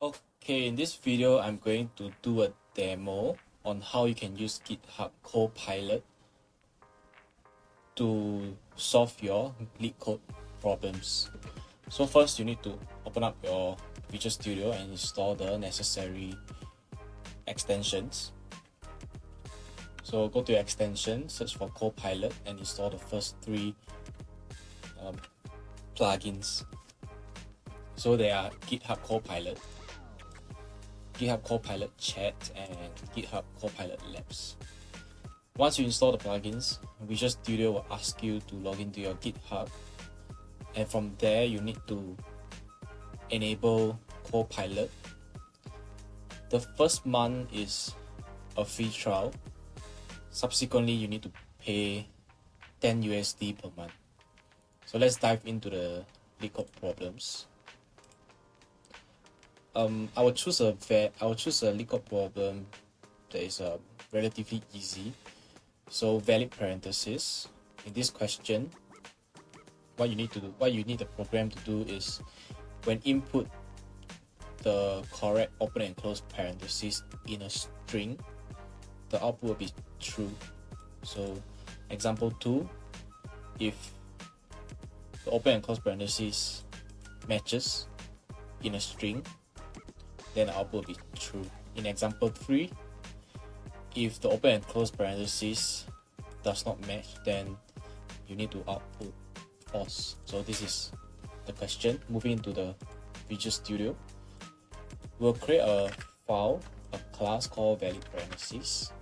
Okay, in this video, I'm going to do a demo on how you can use GitHub Copilot to solve your LeetCode problems. So first, you need to open up your Visual Studio and install the necessary extensions. So go to your extension, search for Copilot, and install the first three plugins. So they are GitHub Copilot, GitHub Copilot Chat, and GitHub Copilot Labs. Once you install the plugins, Visual Studio will ask you to log into your GitHub, and from there you need to enable Copilot. The first month is a free trial. Subsequently, you need to pay 10 USD per month. So let's dive into the LeetCode problems. I will choose a LeetCode problem that is relatively easy. So valid parentheses. In this question, what you need the program to do is, when input the correct open and close parentheses in a string, the output will be true. So example 2, if the open and close parentheses matches in a string, then the output will be true. In example 3, if the open and close parentheses does not match, then you need to output false. So this is the question. Moving into the Visual Studio, we'll create a file, a class called valid parentheses.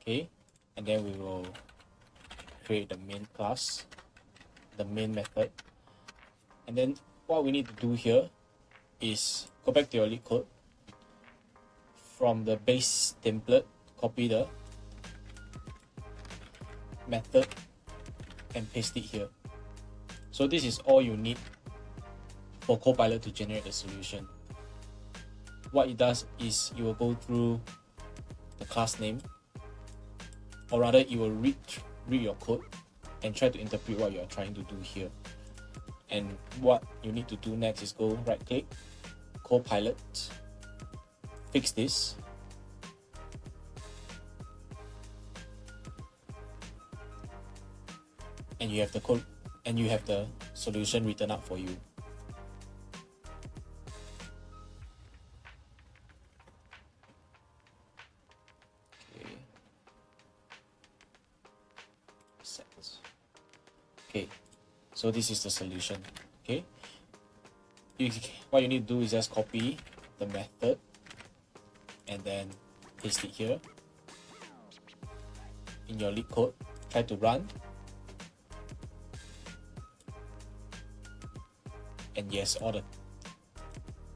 Okay, and then we will create the main class, the main method. And then what we need to do here is go back to your LeetCode. From the base template, copy the method and paste it here. So this is all you need for Copilot to generate the solution. What it does is it will go through the class name, or rather it will read your code and try to interpret what you are trying to do here. And what you need to do next is go right click, Copilot, fix this, and you have the code and you have the solution written up for you. Okay, so this is the solution. Okay, what you need to do is just copy the method and then paste it here in your LeetCode. Try to run, and yes, all the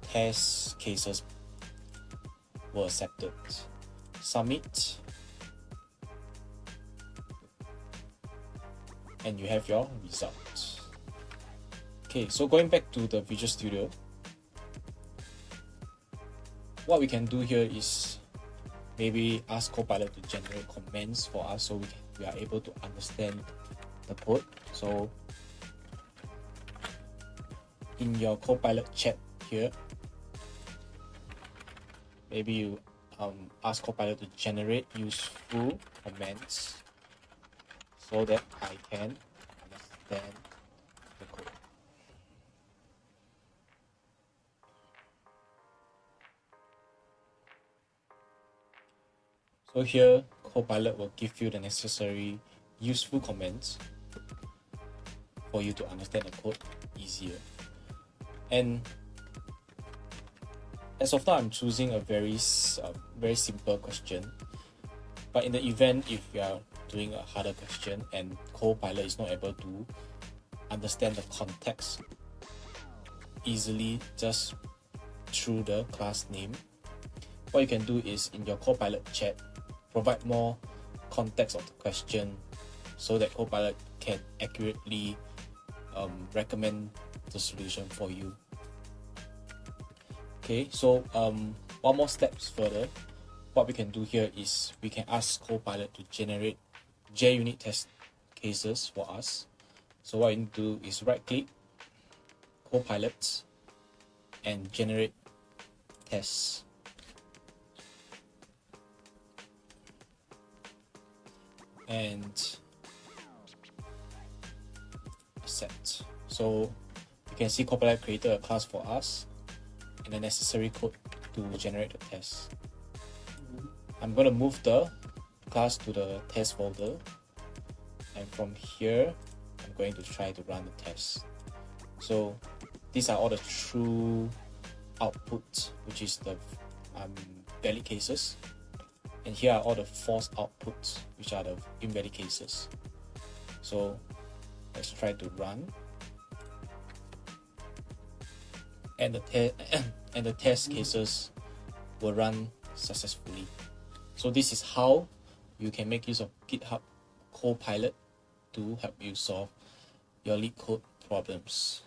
test cases were accepted. Submit, and you have your results. Okay, so going back to the Visual Studio, what we can do here is maybe ask Copilot to generate comments for us, so we are able to understand the code. So in your Copilot Chat here, maybe you ask Copilot to generate useful comments so that I can understand the code. So here, Copilot will give you the necessary useful comments for you to understand the code easier. And as of now, I'm choosing a very simple question. But in the event if you are doing a harder question and Copilot is not able to understand the context easily just through the class name, what you can do is, in your Copilot Chat, provide more context of the question so that Copilot can accurately recommend the solution for you. Okay, so one more steps further, what we can do here is we can ask Copilot to generate JUnit test cases for us. So what you need to do is right click Copilot and generate tests. And set. So you can see Copilot created a class for us and the necessary code to generate the test. I'm going to move the class to the test folder, and from here I'm going to try to run the test. So these are all the true outputs, which is the valid cases, and here are all the false outputs, which are the invalid cases. So let's try to run, and the test cases will run successfully. So this is how you can make use of GitHub Copilot to help you solve your LeetCode problems.